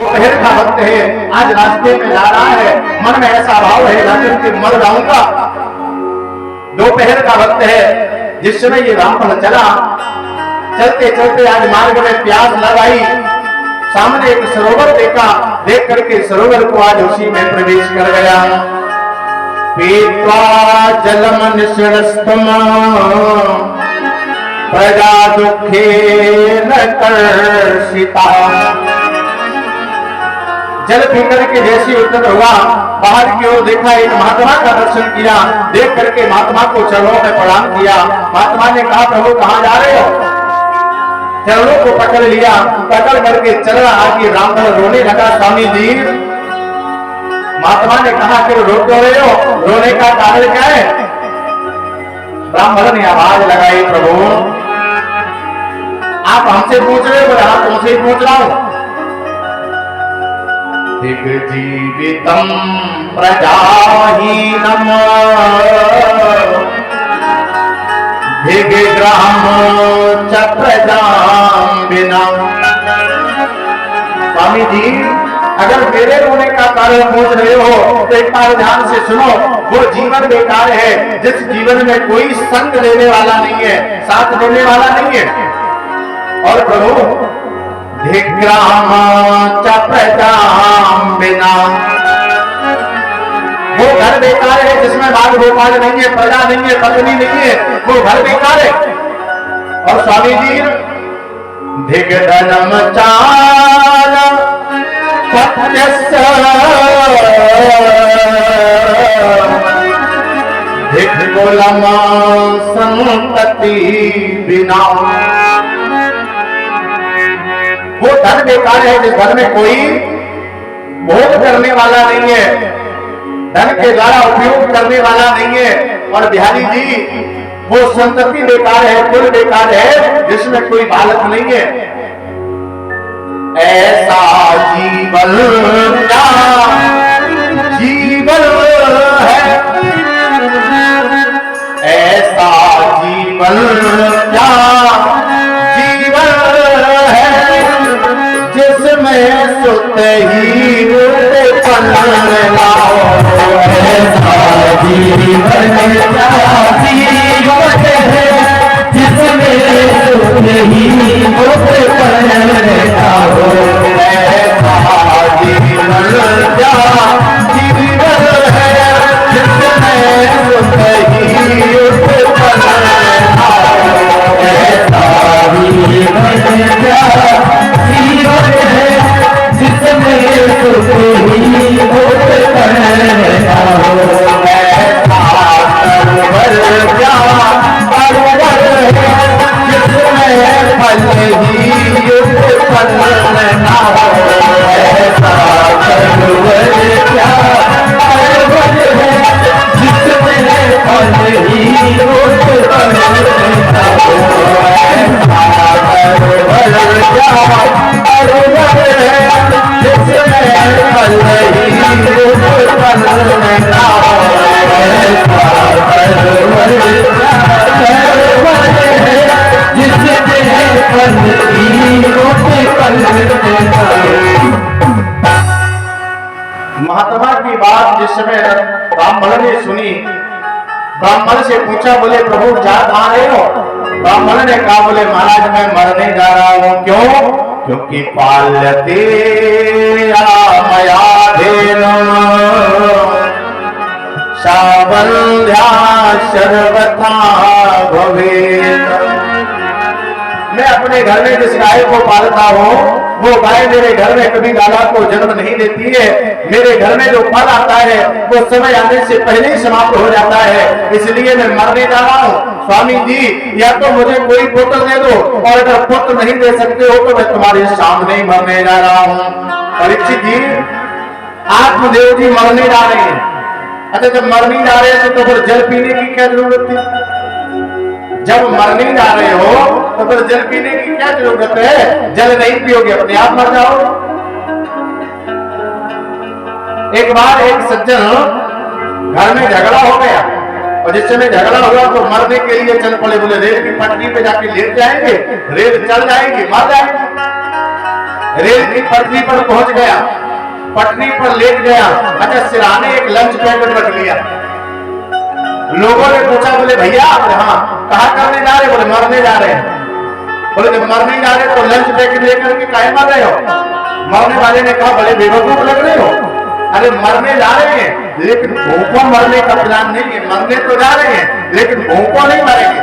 दोपहर का वक्त है, आज रास्ते में जा रहा है, मन में ऐसा भाव है जाकर के मर जाऊंगा। दोपहर का वक्त है, जिस समय ये रामफल चला, चलते चलते आज मार्ग में प्यास लगाई, सामने एक सरोवर देखा, देख करके सरोवर को आज उसी में प्रवेश कर गया। पीत्वा जलम निष्णस्तम प्रजा दुखे न कर्षिता। जल पीकर के जैसे उत्तर हुआ, बाहर की ओर देखा, एक महात्मा का दर्शन किया, देख करके महात्मा को चरणों में प्रणाम किया। महात्मा ने कहा, प्रभु कहां जा रहे हो? चरणों को पकड़ लिया, पकड़ करके चल रहा कि रामफल रोने लगा, स्वामी जी। महात्मा ने कहा, क्यों रो रहे हो? रोने का कारण क्या है? रामफल ने आवाज लगाई, प्रभु आप हमसे पूछ रहे हो? बोले हाँ, तुमसे ही पूछ रहा हूं। जीवितम प्रजाहीनम भिग्राम च प्रजाम बिना। स्वामी जी, अगर मेरे रोने का कारण पूछ रहे हो तो एक बार ध्यान से सुनो। वो जीवन बेकार है जिस जीवन में कोई संग लेने वाला नहीं है, साथ देने वाला नहीं है। और प्रभु धिग्राम च प्रजाम बिना, वो घर बेकार है जिसमें बाल गोपाल नहीं है, प्रजा नहीं है, पत्नी नहीं है, वो घर बेकार है। और स्वामी जी, धिग्धनम चाल पत्यस्य धिग्कुलम संतति बिना। वो धन बेकार है जिस घर में कोई भोग करने वाला नहीं है, धन के द्वारा उपयोग करने वाला नहीं है। और बिहारी जी, वो संतति बेकार है, कुल बेकार है जिसमें कोई बालक नहीं है। ऐसा जीवन क्या जीवन है, ऐसा जीवन क्या जीवन है, जिसमें सुत ही पन लाओ। ऐसा जीवन क्या जीवन है, जिसमें सुत ही पन लाओ। ऐसा जीवन क्या जीवन है, जिसमें सुत ही पन लाओ। ऐसा जीवन क्या जीवन है, जिसमें सुख ही होत पन लाओ। ऐसा परवर क्या परवर है, जिसमें फल ही उत्पन्न ना हो। ऐसा परवर क्या परवर है, जिसमें फल ही उत्पन्न ना हो। ऐसा परवर क्या परवर है, जिसमें फल ही उत्पन्न ना हो। ऐसा परवर क्या परवर है, जिसमें फल ही उत्पन्न ना हो। महात्मा की बात जिस समय ब्राह्मण ने सुनी, ब्राह्मण से पूछा, बोले प्रभु जा कहां रहे हो? ब्राह्मण ने कहा, बोले महाराज मैं मरने जा रहा हूं। क्यों? क्योंकि पाल्यते मया धेनु सावंध्या सर्वथा भवेत्। मैं अपने घर में जिस गाय को पालता हूँ, वो गाय मेरे घर में कभी लाला को जन्म नहीं देती है। मेरे घर में जो फल आता है वो समय आने से पहले ही समाप्त हो जाता है, इसलिए मैं मरने जा रहा हूँ। स्वामी जी, या तो मुझे कोई पुत्र दे दो, और अगर पुत्र नहीं दे सकते हो तो मैं तुम्हारे सामने ही मरने जा रहा हूँ। परीक्षित जी, आत्मदेव जी मरने जा रहे हैं। अच्छा, जब मरने जा रहे थे तो फिर जल पीने की क्या जरूरत थी? जब मरने जा रहे हो तो फिर जल पीने की क्या जरूरत है? जल नहीं पियोगे अपने आप मर जाओ। एक बार एक सज्जन घर में झगड़ा हो गया, और जिस समय झगड़ा हुआ तो मरने के लिए चल पड़े। बोले रेल की पटरी पे जाके लेट जाएंगे, रेल चल जाएगी, मर जाएंगे। रेल की पटरी पर पहुंच गया, पटरी पर लेट गया। अच्छा, सिराने एक लंच पैकेट रख लिया। लोगों ने पूछा, बोले भैया, हाँ, कहा करने जा रहे? बोले मरने जा रहे हैं। बोले जब मरने जा रहे तो लंच पैकेट लेकर के काहे मर रहे हो? मरने वाले ने कहा, बड़े बेवकूफ लग रहे हो। अरे मरने जा रहे हैं, लेकिन भूखों मरने का प्लान नहीं है। मरने तो जा रहे हैं, लेकिन भूखों नहीं मरेंगे।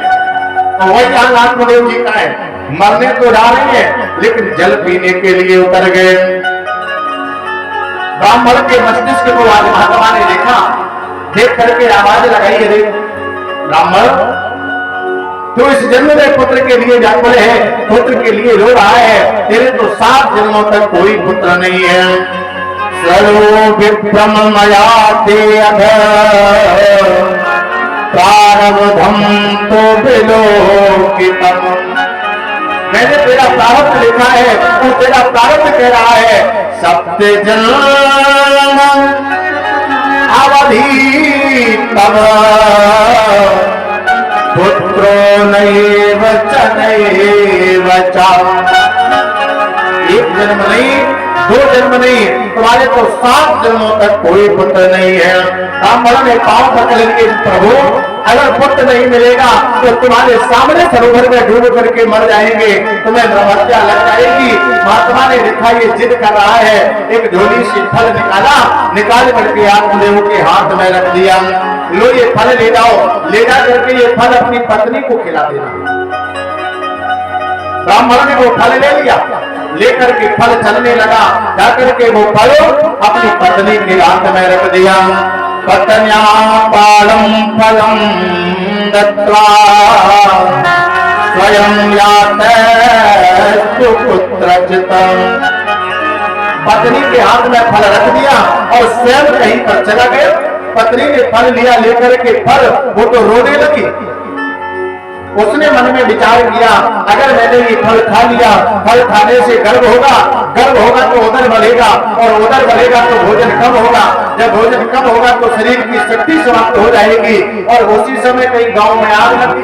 तो वही हाल आत्मदेव जी का है, मरने तो जा रहे हैं, लेकिन जल पीने के लिए उतर गए। ब्राह्मण के मस्तिष्क को आज महात्मा ने देखा, देख करके आवाज लगाई, अरे ब्राह्मण, तो इस जन्म में पुत्र के लिए व्याकुल है, पुत्र के लिए रो रहा है। तेरे तो 7 जन्मों तक कोई पुत्र नहीं है। सर्वो विप्रम मया ते अध प्रारब्धम तो विलोकितम। मैंने तेरा प्रारब्ध लिखा है, तो तेरा प्रारब्ध कह रहा है, सप्त जन्म अवधि तब पुत्रो नैव च नैव च। एक जन्म नहीं, 2 जन्म नहीं, तुम्हारे तो 7 जन्मों तक कोई पुत्र नहीं है। ब्राह्मण ने पांव पकड़ लिए, प्रभु अगर पुत्र नहीं मिलेगा तो तुम्हारे सामने सरोवर में डूब करके मर जाएंगे, तुम्हें ब्रह्महत्या लग जाएगी। महात्मा ने देखा ये जिद कर रहा है, एक झोली से फल निकाला, निकाल करके आत्मदेव के हाथ में रख दिया। लो ये फल ले जाओ, ले जा करके ये फल अपनी पत्नी को खिला देना। ब्राह्मण ने वो फल ले लिया, लेकर के फल चलने लगा, जाकर के वो फल अपनी पत्नी के हाथ में रख दिया। पत्न्या पालम फलम दत्वा स्वयं याते सुपुत्रचितम। पत्नी के हाथ में फल रख दिया और स्वयं कहीं पर चला गया। पत्नी ने फल लिया, लेकर के फल, वो तो रोने लगी। उसने मन में विचार किया, अगर मैंने ये फल खा लिया, फल खाने से गर्भ होगा, गर्भ होगा तो उदर बढ़ेगा, और उदर बढ़ेगा तो भोजन कम होगा, जब भोजन कम होगा तो शरीर की शक्ति समाप्त हो जाएगी। और उसी समय कहीं गांव में आग लगी,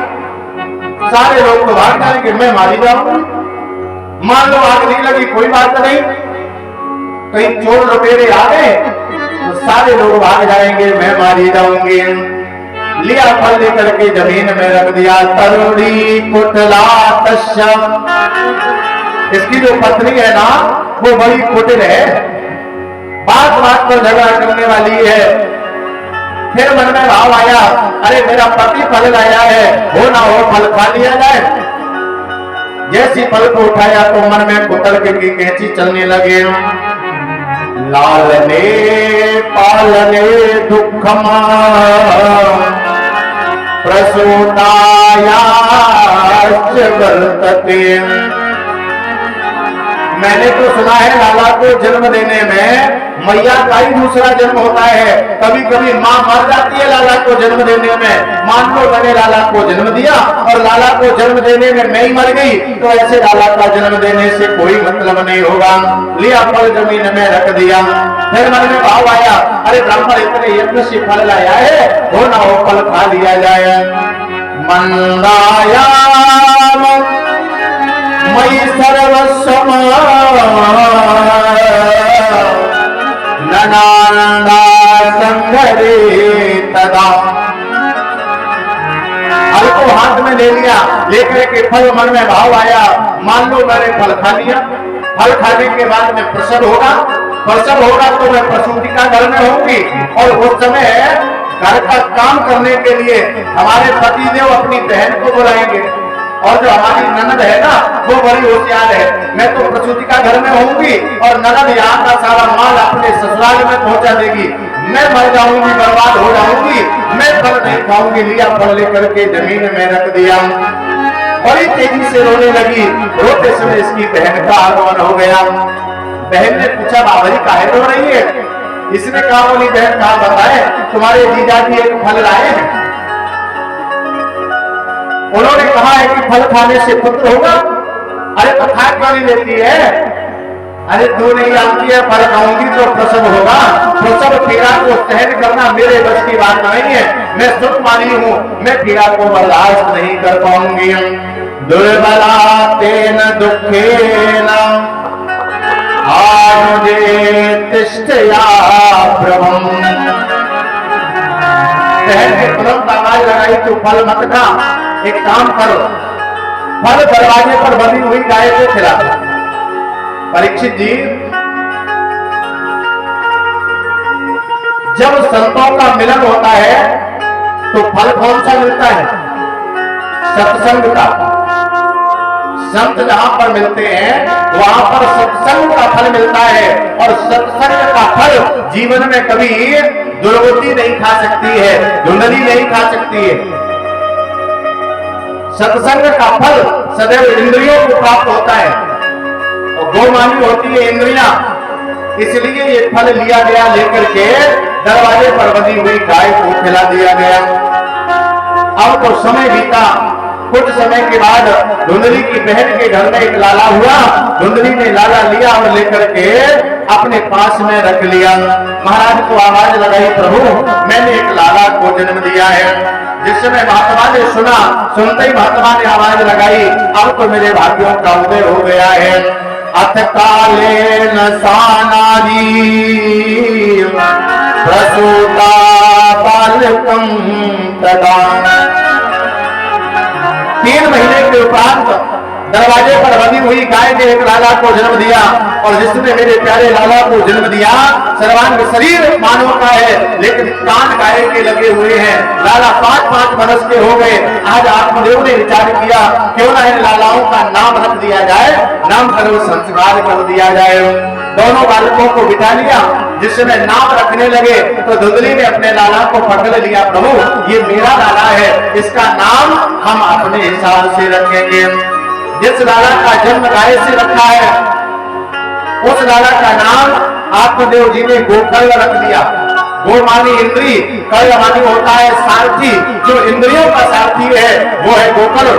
सारे लोग तो भाग जाएंगे, मैं मारी जाऊंगी। मान लो आग नहीं लगी, कोई बात नहीं, कहीं चोर लुटेरे आ गए तो सारे लोग भाग जाएंगे, मैं मारी जाऊंगी। लिया फल लेकर के जमीन में रख दिया। तरुणी कुटला तस्या, इसकी जो पत्नी है ना, वो बड़ी कुटिल है, बात बात पर झगड़ा करने वाली है। फिर मन में भाव आया, अरे मेरा पति फल लाया है, हो ना हो फल खा लिया जाए। जैसी फल को उठाया तो मन में कुतर की कैंची चलने लगे। लालने पालने दुखमा प्रसूताया वर्तते। मैंने तो सुना है लाला को जन्म देने में मैया का ही दूसरा जन्म होता है। कभी कभी माँ मर जाती है लाला को जन्म देने में। मान लो मैंने लाला को जन्म दिया और लाला को जन्म देने में मैं ही मर गई, तो ऐसे लाला का जन्म देने से कोई मतलब नहीं होगा। लिया फल जमीन में रख दिया। फिर मन में भाव आया, अरे ब्राह्मण इतने यज्ञ से फल लाया है, हो ना हो फल खा लिया जाए। मंदाया मयि सर्वस्वम ननांदा संघरे तदा। फल को हाथ में ले लिया, लेकर के फल मन में भाव आया, मान लो मैंने फल खा लिया, फल खाने के बाद में प्रसव होगा, प्रसव होगा तो मैं प्रसूति का घर में होंगी, और उस समय घर का काम करने के लिए हमारे पतिदेव अपनी बहन को बुलाएंगे, और जो हमारी ननद है ना, वो बड़ी होशियार है। मैं तो प्रसूति का घर में होंगी और ननद यहाँ का सारा माल अपने ससुराल में पहुंचा देगी। मैं मर जाऊंगी, बर्बाद हो जाऊंगी, मैं फल नहीं खाऊंगी। लिया फल लेकर के जमीन में रख दिया। बड़ी तेजी से रोने लगी। रोते समय इसकी बहन का आगमन हो गया। बहन ने पूछा, बाबरी काहे रो रही है? इसने कहा, बोली बहन कहा बताए, तुम्हारे जीजा जी एक फल लाए हैं, उन्होंने कहा है कि फल खाने से पुत्र होगा। अरे तो खा क्यों नहीं लेती है? अरे तू नहीं जानती है, फल खाऊंगी तो प्रसव होगा, प्रसव पीड़ा को सहन करना मेरे बस की बात नहीं है। मैं सुख मानी हूँ, मैं पीड़ा को बर्दाश्त नहीं कर पाऊंगी। दुर्बला तेन दुखेन आनुजे तिष्ठया प्रभुम। बहन के तुरंत आवाज लगाई तो फल मत खा, एक काम करो, फल दरवाजे पर बंधी हुई गाय को खिला। परीक्षित जी, जब संतों का मिलन होता है तो फल कौन सा मिलता है? सत्संग का। संत जहां पर मिलते हैं वहां पर सत्संग का फल मिलता है, और सत्संग का फल जीवन में कभी दुर्गति नहीं खा सकती है, धुंधली नहीं खा सकती है। सत्संग का फल सदैव इंद्रियों को प्राप्त होता है, और गोमानी होती है इंद्रियां, इसलिए ये फल लिया गया, लेकर के दरवाजे पर बंधी हुई गाय को खिला दिया गया। अब तो समय बीता, कुछ समय के बाद धुंधली की बहन के घर में एक लाला हुआ। धुंधली ने लाला लिया और लेकर के अपने पास में रख लिया। महाराज को आवाज लगाई, प्रभु मैंने एक लाला को जन्म दिया है। जिस समय महात्मा ने सुना, सुनते ही महात्मा ने आवाज लगाई, अब तो मेरे भाग्यों का उदय हो गया है। अथ काले न सानादी प्रसूता बालकम तदा। 3 महीने के उपरांत दरवाजे पर बंधी हुई गाय ने एक लाला को जन्म दिया, और जिसने मेरे प्यारे लाला को जन्म दिया, सर्वांग शरीर मानव का है लेकिन कान गाय के लगे हुए हैं। लाला 5-5 वर्ष के हो गए। आज आत्मदेव ने विचार किया, क्यों ना इन लालाओं का नाम रख दिया जाए, नामकरण संस्कार कर दिया जाए। दोनों बालकों को बिठा लिया। जिस समय नाम रखने लगे तो धुंधली ने अपने लाला को पकड़ लिया, प्रभु ये मेरा लाला है, इसका नाम हम अपने हिसाब से रखेंगे। जिस लाला का जन्म गाय से रखा है, उस लाला का नाम आत्मदेव जी ने गोकर्ण रख दिया। गो मानी इंद्री, कर्ण मानी होता है सारथी, जो इंद्रियों का सारथी है वो है गोकर्ण।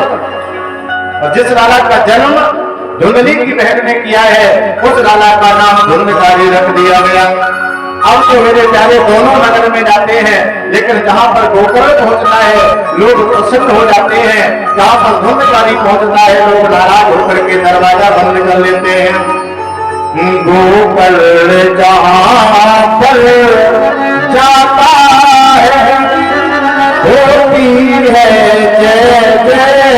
और जिस लाला का जन्म धुंधली की बहन ने किया है, उस लाला का नाम धुंधकारी रख दिया गया। अब तो मेरे प्यारे दोनों नगर में जाते हैं, लेकिन जहां पर गोकर्ण पहुंचता है लोग प्रसन्न हो जाते हैं, जहां पर धुंधकारी पहुंचता है लोग नाराज होकर के दरवाजा बंद कर लेते हैं। गोकर्ण जहां पर जाता है होती है जय जयकार।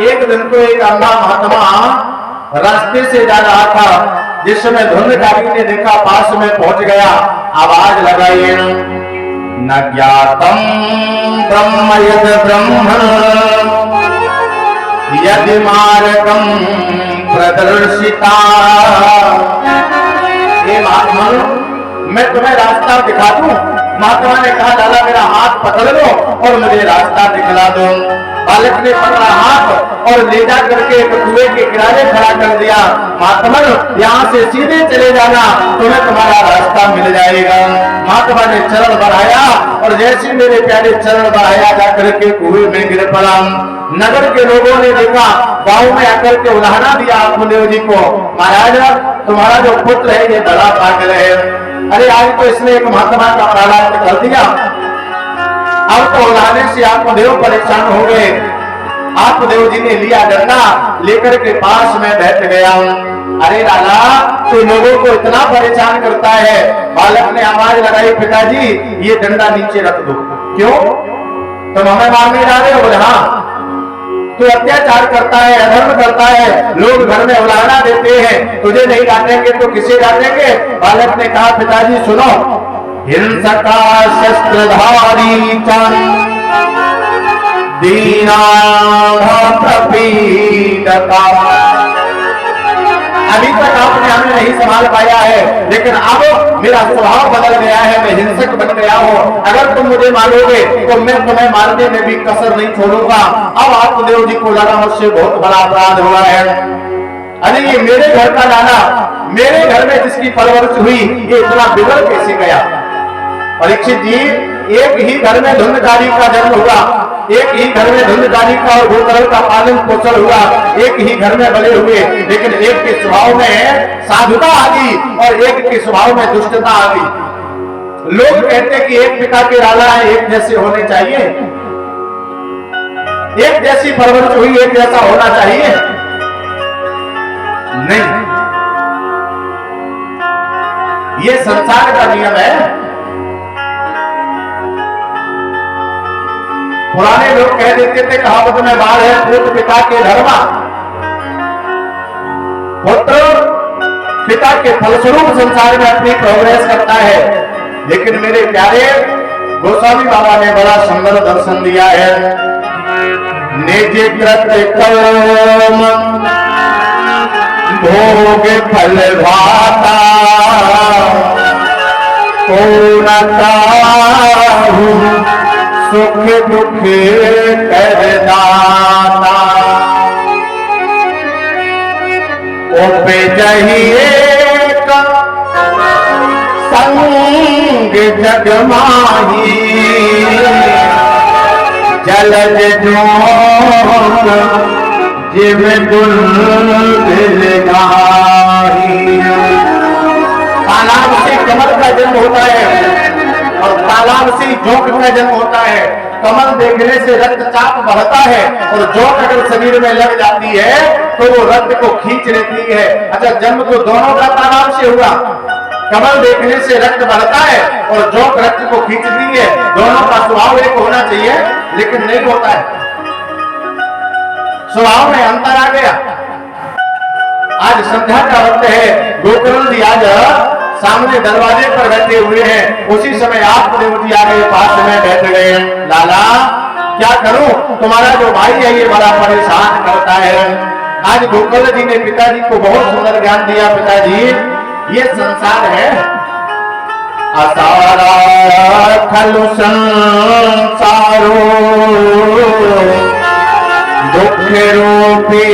एक दिन को एक अंधा महात्मा रास्ते से जा रहा था। जिस समय धुंधकारी ने देखा, पास में पहुंच गया, आवाज लगाई, न ज्ञातम ब्रह्म यद ब्रह्म यदि मार्गम प्रदर्शिता। हे महात्मा, मैं तुम्हें रास्ता दिखा दूं। महात्मा ने कहा, लाला मेरा हाथ पकड़ लो और मुझे रास्ता दिखला दो। बालक ने पकड़ा हाथ और ले जा करके एक कुएं के किनारे खड़ा कर दिया। महात्मा यहाँ से सीधे चले जाना, तुम्हें तुम्हारा रास्ता मिल जाएगा। महात्मा ने चरण बढ़ाया और जैसे मेरे प्यारे चरण बढ़ाया जाकर के कुएं में गिर पड़ा। नगर के लोगों ने देखा, गांव में आकर के उदाहरण दिया आत्मदेव जी को, महाराज तुम्हारा जो पुत्र है ये बड़ा पागल है। अरे आज तो इसने एक महात्मा का प्राण कर दिया। अब तो उदाहरण से आत्मदेव परेशान हो गए। आपदेव जी ने लिया डंडा, लेकर के पास में बैठ गया। अरे लाला, तू लोगों को इतना परेशान करता है। बालक ने आवाज लगाई, पिताजी ये डंडा नीचे रख दो। क्यों? तुम हमें मारने जा रहे हो? बोले हाँ। तू अत्याचार करता है, अधर्म करता है, लोग घर में उलाहना देते हैं, तुझे नहीं डांटेंगे तो किसे डांटेंगे? बालक ने कहा, पिताजी सुनो, हिंसका शस्त्रधारी चंद दीना प्रपीड़का। अभी तक आपने हमें नहीं संभाल पाया है, लेकिन अब मेरा स्वभाव बदल गया है, मैं हिंसक बन गया हूँ। अगर तुम मुझे मारोगे तो मैं तुम्हें मारने में भी कसर नहीं छोड़ूंगा। अब आपदेव जी को लगा मुझसे बहुत बड़ा अपराध हुआ है। अरे ये मेरे घर का लाना, मेरे घर में जिसकी परवरिश हुई, ये इतना बिगड़ कैसे गया? परीक्षित जी, एक ही घर में धुंधकारी का जन्म हुआ, एक ही घर में धुंधकारी का और गोकर्ण का पालन पोषण हुआ, एक ही घर में बने हुए, लेकिन एक के स्वभाव में साधुता आ गई और एक के स्वभाव में दुष्टता आ गई। लोग कहते कि एक पिता के लाला है, एक जैसे होने चाहिए, एक जैसी परवरिश हुई, एक जैसा होना चाहिए। नहीं, ये संसार का नियम है। पुराने लोग कह देते थे, कहावत में बात है, पुत्र पिता के धर्मा। पुत्र पिता के फलस्वरूप संसार में अपनी प्रोग्रेस करता है। लेकिन मेरे प्यारे गोस्वामी बाबा ने बड़ा सुंदर दर्शन दिया है। निज कृत कर्म भोग फल भाता, को न काहू सुख दुख करदाता। उपजहिए का संग जग माही, जलज जोग जिव दुर्दिल गाही। तालाब से कमल का जन्म होता है और तालाब से जोंक का जन्म होता है। कमल देखने से रक्तचाप बढ़ता है और जोंक अगर शरीर में लग जाती है तो वो रक्त को खींच लेती है। अच्छा, जन्म तो दोनों का तालाब से हुआ। कमल देखने से रक्त बढ़ता है और जोंक रक्त को खींचती है। दोनों का स्वभाव एक होना चाहिए, लेकिन नहीं होता है। स्वभाव में अंतर आ गया। आज संध्या का वक्त है, गोकर्ण जी आज सामने दरवाजे पर बैठे हुए हैं। उसी समय आपदेव जी आ गए, पास में बैठ गए। लाला, क्या करूं, तुम्हारा जो भाई है ये बड़ा परेशान करता है। आज गोकर्ण जी ने पिताजी को बहुत सुंदर ज्ञान दिया। पिताजी, ये संसार है, असारा खलु संसारो दुख रूपी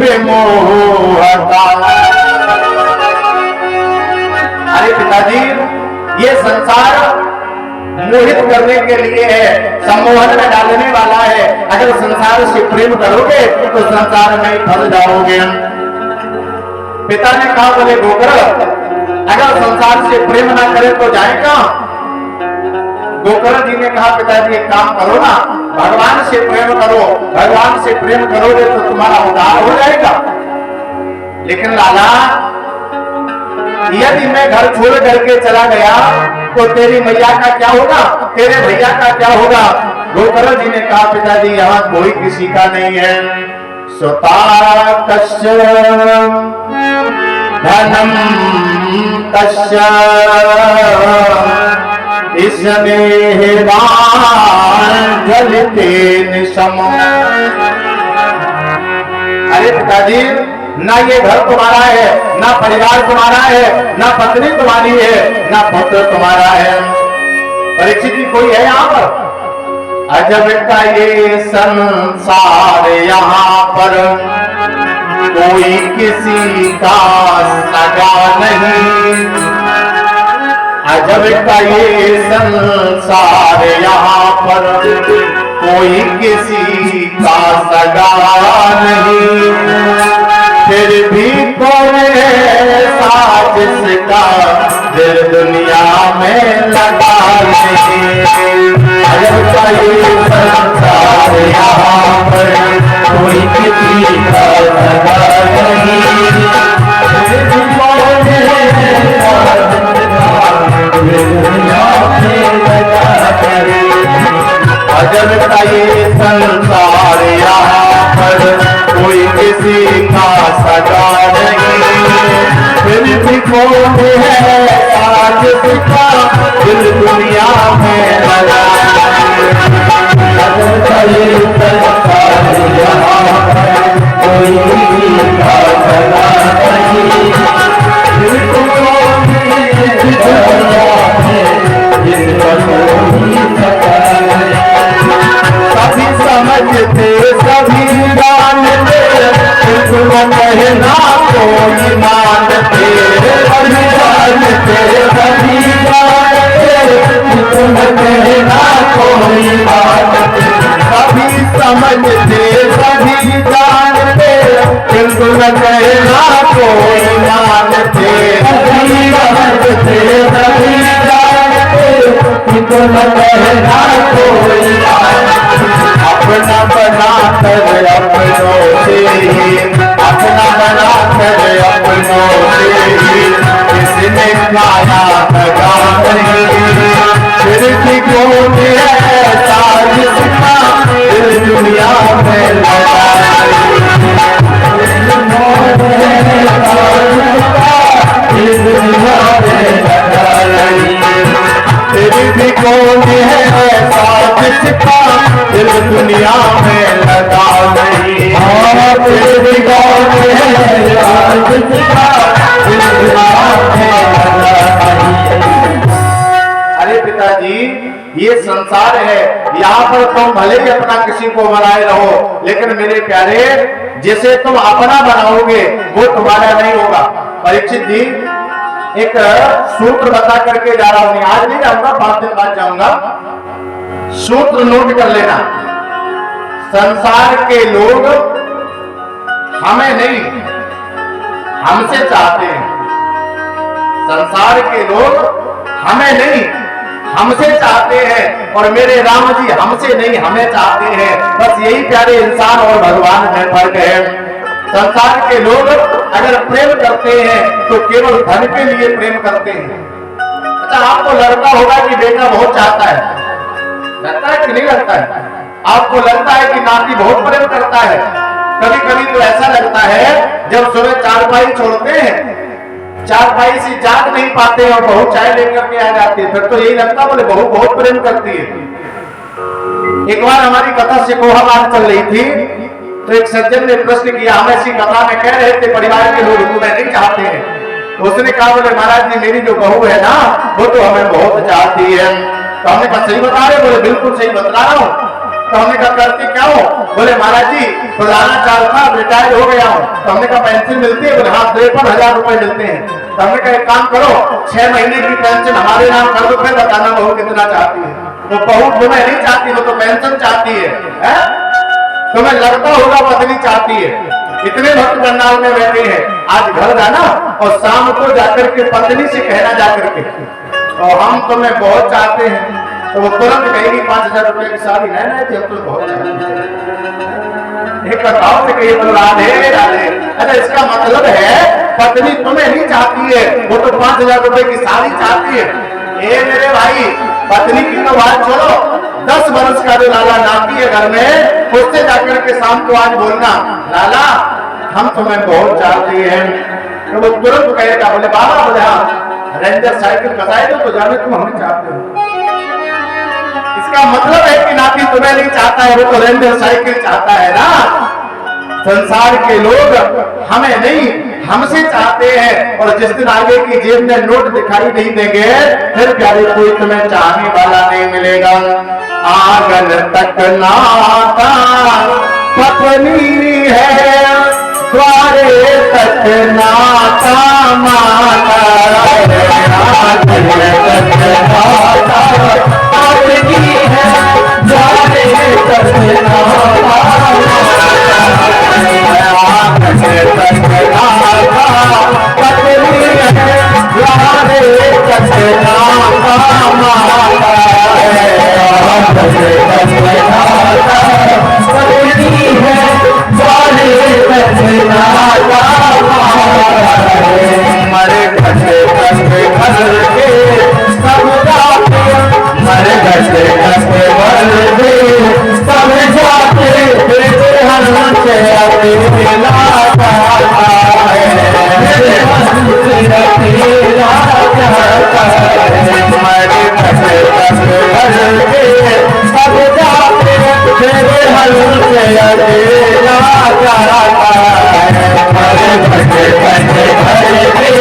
विमोहता। अरे पिताजी, ये संसार मोहित करने के लिए है, सम्मोहन में डालने वाला है। अगर संसार से प्रेम करोगे तो संसार में फंस जाओगे। पिता ने कहा, बोले गोकर्ण, अगर संसार से प्रेम ना करे तो जाए कहां? गोकर्ण जी ने कहा, पिताजी एक काम करो ना, भगवान से प्रेम करो। भगवान से प्रेम करोगे तो तुम्हारा उद्धार हो जाएगा। लेकिन लाला, यदि मैं घर छोड़ करके चला गया तो तेरी मैया का क्या होगा, तेरे भैया का क्या होगा? गोकर्ण जी ने कहा, पिताजी यहाँ कोई किसी का नहीं है। सुता कश्य धनम कश्य इसमें जलते निशम। अरे पिताजी, ना ये घर तुम्हारा है, ना परिवार तुम्हारा है, ना पत्नी तुम्हारी है, ना पुत्र तुम्हारा है। परीक्षित जी कोई है यहाँ पर? अजब का ये संसार, यहाँ पर कोई किसी का सगा नहीं। अजब का ये संसार, यहाँ पर कोई किसी का सगा नहीं। फिर भी कोई साजिश का दिल दुनिया में लगा है। अजब का ये संसार यहाँ पर कोई किसी का सगा नहीं। अजब का ये संसार यहाँ पर कोई किसी का सगा नहीं। फिर भी कौन है आज जिसका दिल दुनिया में लगा। अजब का ये संसार यहाँ पर कोई किसी का सगा नहीं। फिर भी कौन है जिसका कोई सगा नहीं। सभी समझते सभी जानते तुम कहना कोई मानते। सभी जानते सभी जानते तुम कहना कोई मानते। सभी समझते सभी जानते तुम कहना कोई मानते। सभी समझते सभी जानते तुम कहना कोई मानते। अपना बनाकर अपनों से ही, अपना बनाकर अपनों से ही किसने खाया लगा नहीं। फिर भी कौन ऐसा जिसका दिल दुनिया में लगा। फिर भी कौन है ऐसा जिसका दिल दुनिया में लगा नहीं। फिर भी कौन है ऐसा जिसका दिल दुनिया में लगा नहीं। अरे पिताजी ये संसार है, यहाँ पर तुम भले ही अपना किसी को बनाए रहो, लेकिन मेरे प्यारे जिसे तुम अपना बनाओगे वो तुम्हारा नहीं होगा। परीक्षित जी एक सूत्र बता करके जा रहा हूं, आज नहीं जाऊंगा 5 दिन बाद जाऊंगा। सूत्र नोट कर लेना। संसार के लोग हमें नहीं हमसे चाहते हैं। संसार के लोग हमें नहीं हमसे चाहते हैं, और मेरे राम जी हमसे नहीं हमें चाहते हैं। बस यही प्यारे इंसान और भगवान में फर्क है। संसार के लोग अगर प्रेम करते हैं तो केवल धन के लिए प्रेम करते हैं। अच्छा, आपको लगता होगा कि बेटा बहुत चाहता है, लगता है कि नहीं लगता है? आपको लगता है कि नाती बहुत प्रेम करता है। कभी कभी तो ऐसा लगता है जब सुबह चारपाई छोड़ते हैं, चारपाई से जाग नहीं पाते हैं और बहू चाय लेकर के आ जाती है, फिर तो यही लगता बोले बहू बहुत प्रेम करती है। एक बार हमारी कथा से कोहाबाद चल रही थी तो एक सज्जन ने प्रश्न किया, हम ऐसी कथा में कह रहे थे परिवार के लोग तुम्हें नहीं चाहते हैं। तो उसने कहा बोले महाराज जी मेरी जो बहू है ना वो तो हमें बहुत चाहती है। तो हमने कहा सही बता रहे? बोले बिल्कुल सही बता रहा हूँ। तो हमने कहा करती क्या हो? बोले महाराज जी पुराना चाल था, रिटायर हो गया हूँ। तो हमने कहा पेंशन मिलती है? बोले हाँ 53,000 रुपए मिलते हैं। तो हमने कहा एक काम करो 6 महीने की पेंशन हमारे नाम कर दो, फिर बताना बहू कितना चाहती है। तो बहू तुम्हें नहीं चाहती, वो तो पेंशन चाहती है। तुम्हें लगता होगा पत्नी चाहती है। इतने भक्त पंडाल में बैठे हैं, आज घर जाना और शाम को जाकर के पत्नी से कहना जाकर के और हम तुम्हें बहुत चाहते हैं, तो वो तुरंत कहेगी 5,000 रुपए की साड़ी नहीं नहीं थी, हम तो बहुत चाहते हैं। एक बताओ से कहिए तो राधे राधे। अच्छा, इसका मतलब है पत्नी तुम्हें नहीं चाहती है, वो तो 5,000 रुपए की साड़ी चाहती है। ए मेरे भाई, पत्नी की तो बात छोड़ो, 10 वर्ष का जो लाला नाती है घर में, उससे जाकर के शाम को आज बोलना लाला हम तुम्हें बहुत चाहती हैं, तो वो तुरंत कहेगा बोले बाबा, बोले हाँ रेंजर साइकिल बताए तो जाने तुम हमें चाहते हो। इसका मतलब है कि नाती तुम्हें नहीं चाहता है, वो तो रेंजर साइकिल चाहता है ना। संसार के लोग हमें नहीं हमसे चाहते हैं, और जिस दिन आगे की जेब में नोट दिखाई नहीं देंगे फिर प्यारे कोई तुम्हें चाहने वाला नहीं मिलेगा। आंगन तक नाता पत्नी है, द्वारे तक नाता माता। आंगन तक नाता पत्नी है, द्वारे तक नाता कष्ट कष्ट नाता सबकी है सारे कष्ट नाता मरे कष्ट कष्ट भर के सब जाते मरे कष्ट कष्ट भर के सब जाते तेरे हनुमान से आते लाता है मेरे हनुमान से लाता है मरे कष्ट कष्ट भर के सब जाते तेरे हनुमान से आते लाता है मरे कष्ट कष्ट भर के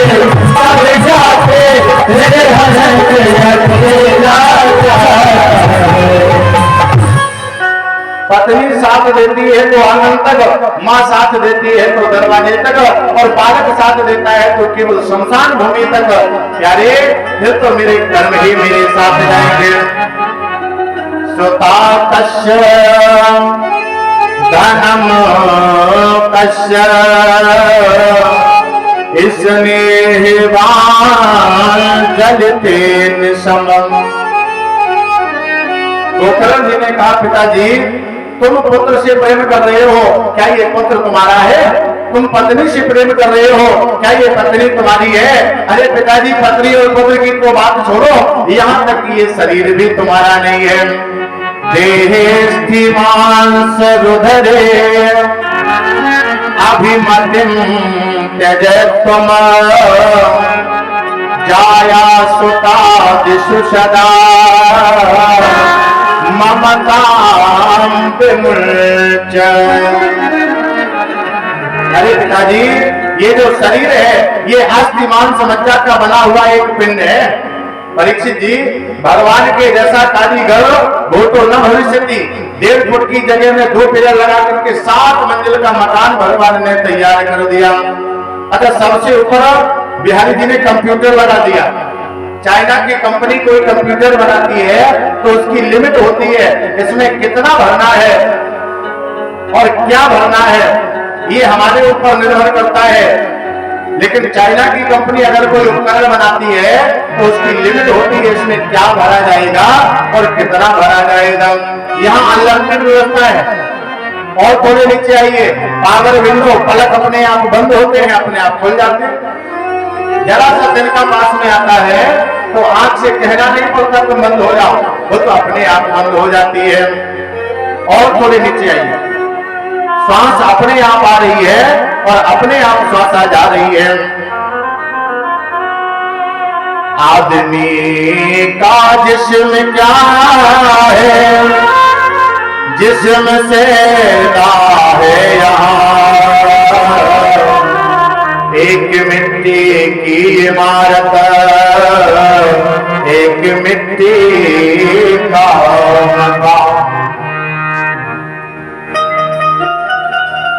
सब जाते तेरे हनुमान से आते लाता है। पत्नी साथ देती है तो आंगन तक, माँ साथ देती है तो दरवाजे तक, और बालक साथ देता है तो केवल शमशान भूमि तक। प्यारे फिर तो मेरे कर्म ही मेरे साथ जाएंगे। सुता कश्य धनम कश्य स्नेहवान जलते निशमम। गोकर्ण जी ने कहा पिताजी तुम पुत्र से प्रेम कर रहे हो, क्या ये पुत्र तुम्हारा है? तुम पत्नी से प्रेम कर रहे हो, क्या ये पत्नी तुम्हारी है? अरे पिताजी पत्नी और पुत्र की तो बात छोड़ो, यहाँ तक कि ये शरीर भी तुम्हारा नहीं है। देहेस्थिमांस रुधरे अभिमतिम त्यजत्वम जाया सुता दिशु सदा ममताम विमृच। अरे पिताजी ये जो शरीर है ये अस्थि मांस मज्जा का बना हुआ एक पिंड है। परीक्षित जी भगवान के जैसा कारीगर वो तो न भविष्य थी। 1.5 फुट की जगह में 2 पिलर लगा करके 7 मंजिल का मकान भगवान ने तैयार कर दिया। अच्छा सबसे ऊपर बिहारी जी ने कंप्यूटर लगा दिया। चाइना की कंपनी कोई कंप्यूटर बनाती है तो उसकी लिमिट होती है, इसमें कितना भरना है और क्या भरना है ये हमारे ऊपर निर्भर करता है। लेकिन चाइना की कंपनी अगर कोई उपकरण बनाती है तो उसकी लिमिट होती है, इसमें क्या भरा जाएगा और कितना भरा जाएगा। यहाँ अनलिमिटेड व्यवस्था है। और थोड़े नीचे आइए, पावर विंडो पलक अपने आप बंद होते हैं, अपने आप खुल जाते हैं। जरा सा दिन का पास में आता है तो आंख से कहना नहीं पड़ता तुम बंद हो जाओ, वो तो अपने आप बंद हो जाती है। और थोड़े नीचे आइए, श्वास अपने आप आ रही है और अपने आप श्वास आ जा रही है। आदमी का जिस्म क्या है, जिस्म से है यहाँ एक मिट्टी की इमारत, एक मिट्टी का मकान।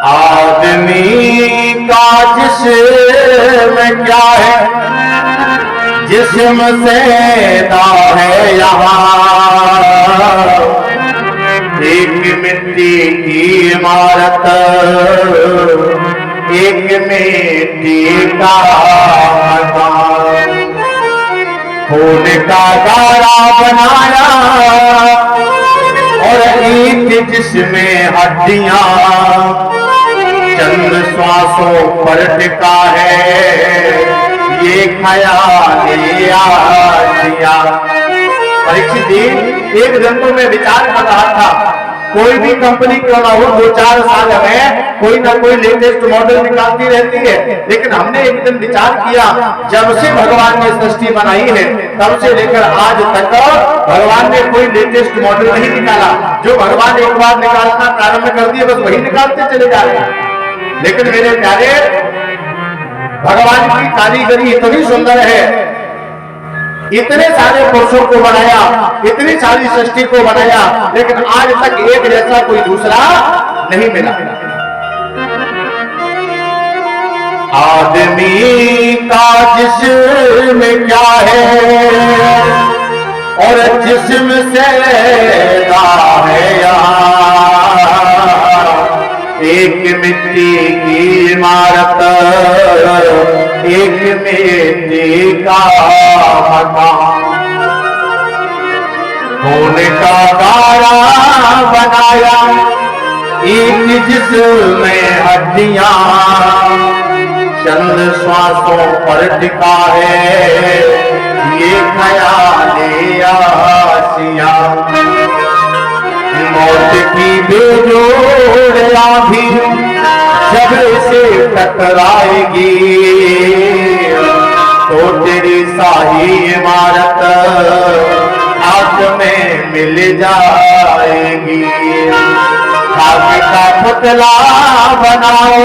आदमी का जिस्म क्या है, जिस्म से है यहाँ एक मिट्टी की इमारत, एक मिट्टी का मकान। खून का गारा बनाया और एक जिसमें हड्डियां, चंद श्वासों पर टिका है ये ख्याल आजिया। परीक्षित जी एक दिन तो मैं विचार कर रहा था, कोई भी कंपनी क्यों ना हो 2-4 साल में कोई ना कोई लेटेस्ट मॉडल निकालती रहती है। लेकिन हमने एक दिन विचार किया, जब से भगवान ने सृष्टि बनाई है तब से लेकर आज तक भगवान ने कोई लेटेस्ट मॉडल नहीं निकाला। जो भगवान एक बार निकालना प्रारंभ कर दिए बस वही निकालते चले जा रहे हैं। लेकिन मेरे प्यारे भगवान की कारीगरी इतनी सुंदर है, इतने सारे पुरुषों को बनाया, इतनी सारी सृष्टि को बनाया, लेकिन आज तक एक जैसा कोई दूसरा नहीं मिला। आदमी का जिस्म क्या है और जिस्म से है यहाँ एक मिट्टी की इमारत, एक मिट्टी का मकान। खून का गारा बनाया एक जिसमें हड्डियां, चंद श्वासों पर टिका है ये ख्याले आसिया। मौत की बेजोड़ आंधी जब से टकराएगी तो तेरी शाही इमारत आग में मिल जाएगी। खाक का पुतला बनाओ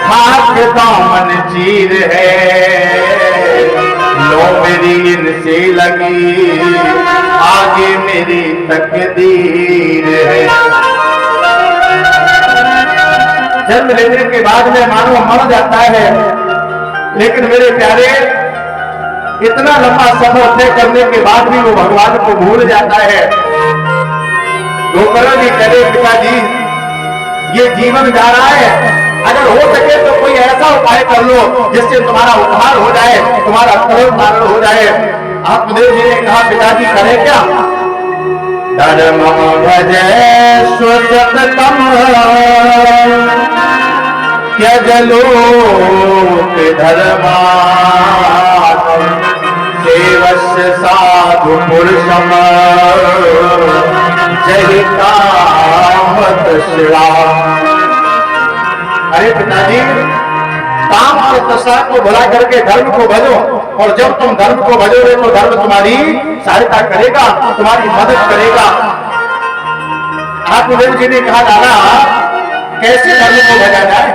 खाक दामन चीर है, लो मेरी इनसे लगी आगे मेरी तकदीर है। जन्म लेने के बाद में मानव मर जाता है, लेकिन मेरे प्यारे इतना लंबा सफर तय करने के बाद भी वो भगवान को भूल जाता है। गोकर्ण जी कहे पिताजी ये जीवन जा रहा है, अगर हो सके तो कोई ऐसा उपाय कर लो जिससे तुम्हारा उद्धार हो जाए, तुम्हारा करोड़ हो जाए। आत्मदेव जी ने कहा पिताजी करे क्या? धर्म भजे स्वसततम त्यजलोक धर्मा सेवस्य साधु पुरुषम जय कामत शिवा। अरे पिताजी काम और तस्सा को भुला करके धर्म को भजो, और जब तुम धर्म को भजोगे तो धर्म तुम्हारी सहायता करेगा, तुम्हारी मदद करेगा। आत्मदेव जी ने कहा दादा कैसे धर्म को भजा जाए?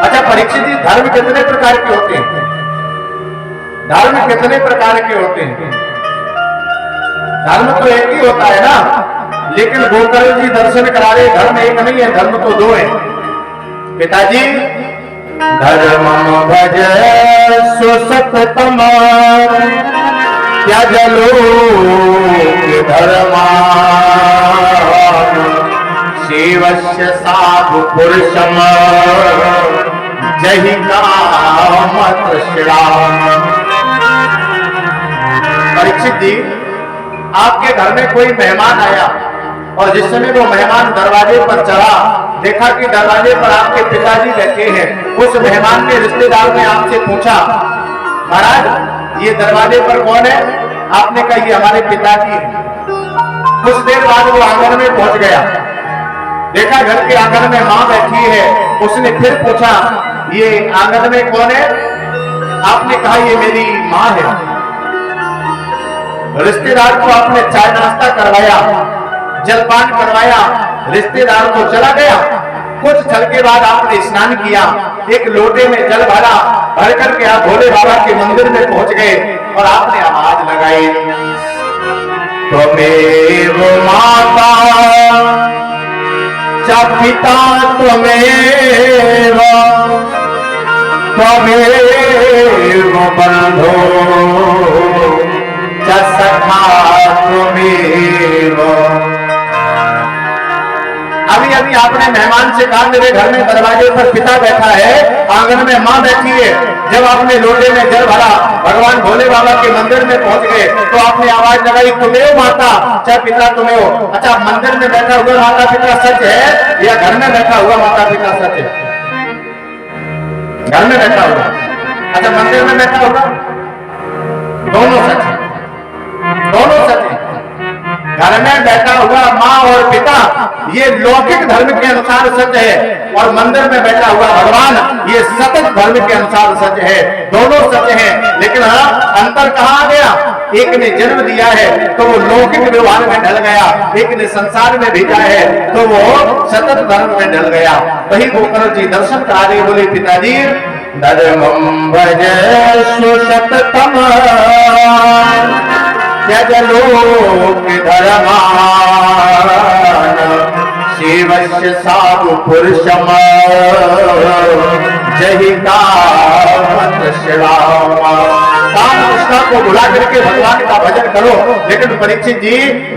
अच्छा परीक्षित जी धर्म कितने प्रकार के होते हैं? धर्म कितने प्रकार के होते हैं? धर्म तो एक ही होता है ना, लेकिन गोकर्ण जी दर्शन करा रहे धर्म एक नहीं है, धर्म तो दो है। पिताजी धर्म भज सुसततम त्यजलोक धर्मा सेवस्य साधु पुरुषम जहि कामत श्राम। परीक्षित जी आपके घर में कोई मेहमान आया और जिस समय वो मेहमान दरवाजे पर चढ़ा, देखा कि दरवाजे पर आपके पिताजी बैठे हैं। उस मेहमान के रिश्तेदार ने आपसे पूछा महाराज ये दरवाजे पर कौन है? आपने कहा ये हमारे पिताजी हैं। कुछ देर बाद वो आंगन में पहुंच गया, देखा घर के आंगन में मां बैठी है। उसने फिर पूछा ये आंगन में कौन है? आपने कहा ये मेरी मां है। रिश्तेदार को आपने चाय नाश्ता करवाया, जलपान करवाया, रिश्तेदार को चला गया। कुछ चल के बाद आपने स्नान किया, एक लोटे में जल भरा, भर करके आप भोले बाबा के मंदिर में पहुंच गए और आपने आवाज लगाई त्वमेव माता च पिता त्वमेव त्वमेव बंधो च सखा त्वमेव। अभी अभी आपने मेहमान से कहा मेरे घर में दरवाजे पर पिता बैठा है, आंगन में मां बैठी है। जब आपने लोटे में जल भरा, भगवान भोले बाबा के मंदिर में पहुंच गए तो आपने आवाज लगाई तुम्हें माता चाहे पिता तुम्हें हो। अच्छा मंदिर में बैठा हुआ माता पिता सच है या घर में बैठा हुआ माता पिता सच है? घर में बैठा हुआ। अच्छा मंदिर में बैठा हुआ, दोनों सच है, दोनों सच है। घर में बैठा हुआ माँ और पिता ये लौकिक धर्म के अनुसार सच है, और मंदिर में बैठा हुआ भगवान ये सतत धर्म के अनुसार सच है। दोनों सच हैं, लेकिन हाँ अंतर कहाँ आ गया? एक ने जन्म दिया है तो वो लौकिक व्यवहार में ढल गया, एक ने संसार में भेजा है तो वो सतत धर्म में ढल गया। वही गोकर्ण जी दर्शन करा रहे, बोले पिताजी धर्मं भज सुसततम त्यजलोक धर्मान सेवस्य साधु पुरुषम जहि कामत श्राम। काम कृष्णा को बुला करके भगवान का भजन करो, लेकिन परीक्षित जी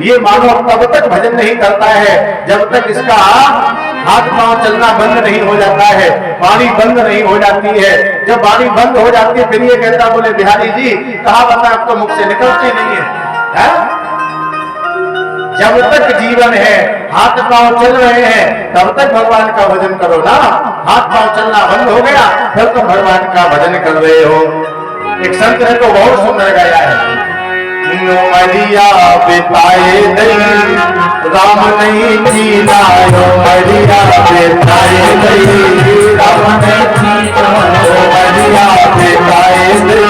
ये मानव तब तक भजन नहीं करता है जब तक इसका हाथ पांव चलना बंद नहीं हो जाता है, वाणी बंद नहीं हो जाती है। जब वाणी बंद हो जाती है फिर ये कहता बोले बिहारी जी कहा बता अब तो मुख से निकलते नहीं है। है? जब तक जीवन है, हाथ पांव चल रहे हैं, तब तक भगवान का भजन करो ना। हाथ पांव चलना बंद हो गया, फिर तो भगवान का भजन कर रहे हो। एक संत ने तो बहुत सुंदर गाया है, मरिया बिताए दई राम नहीं जीना, मरिया बिताए दई राम नहीं जीना, मरिया बिताए दई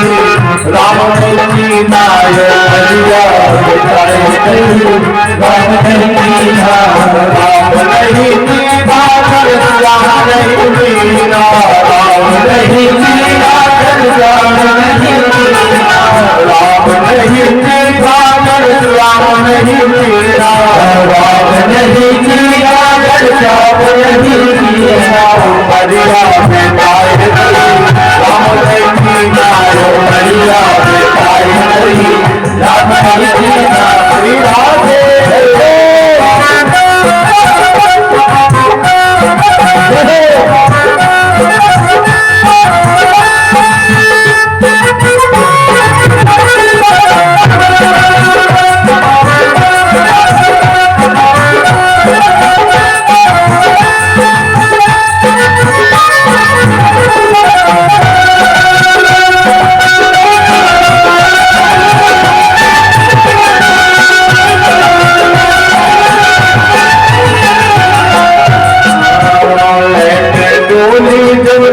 राम नहीं जीना, मरिया बिताए दई राम नहीं जीना, राम नहीं जीना कर राम नहीं जीना, राम नहीं जीना कर राम नहीं जीना, राम नहीं जीना कर राम नहीं जीना, राम नहीं जीना कर राम नहीं जीना, मरिया बिताए दई राम नहीं जीना, मरिया बिताए दई राम नहीं जीना। श्री राधे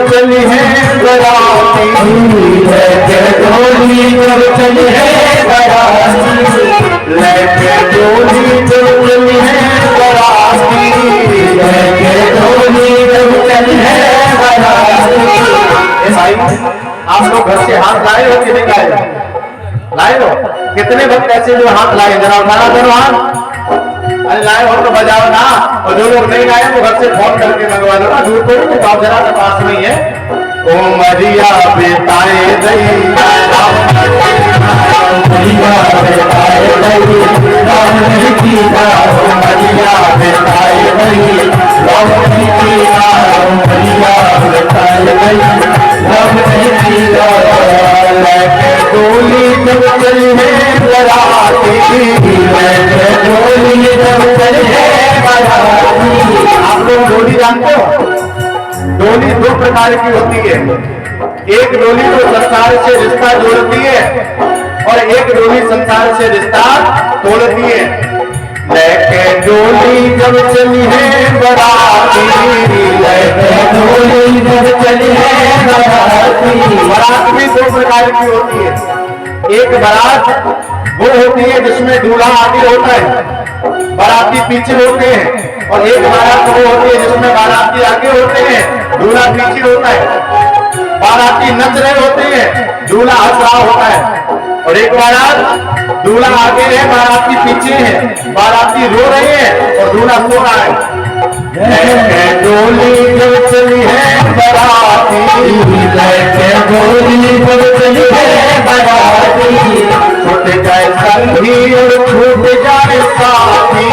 चली है बराती, लेके डोली जब चली है बराती, लेके डोली जब चली है बराती, लेके डोली जब चली है बराती। भाई आप लोग घर से हाथ लाए हो कि नहीं लाए? लाए हो? कितने भक्त ऐसे जो हाथ लाए, जरा उठाना करो हाथ। अरे लाए हो तो बजाओ ना, और जो लोग नहीं लाए वो घर से फोन करके मंगवा लो ना, दूर थोड़ी तो आप जरा पास में ही है। ओ मरिया बिताए दई राम मरिया बिताए दई राम नहीं जीना, ओ मरिया बिताए दई राम नहीं जीना, मरिया बिताए दई राम नहीं जीना, लेके डोली जब चली है बराती, लेके डोली जब चली है बराती। आप लोग डोली जानते हो? डोली दो प्रकार की होती है, एक डोली तो संसार से रिश्ता जोड़ती है और एक डोली संसार से रिश्ता तोड़ती है। लेके डोली जब चली है बराती, लेके डोली जब चली है बराती। बारात भी दो प्रकार की होती है, एक बारात वो होती है जिसमें दूल्हा आगे होता है, बाराती पीछे होते हैं, और एक बारात वो होती है जिसमें बाराती आगे होते हैं, दूल्हा पीछे होता है। बाराती नच रहे होते हैं, दूल्हा हंस रहा होता है, और एक बारात दूल्हा आगे है, बाराती पीछे है, बाराती रो रहे हैं और दूल्हा सो रहा है। डोली जब चली है बराती, डोली जब चली है बराती, छूट जाए संगी और छूट जाए साथी,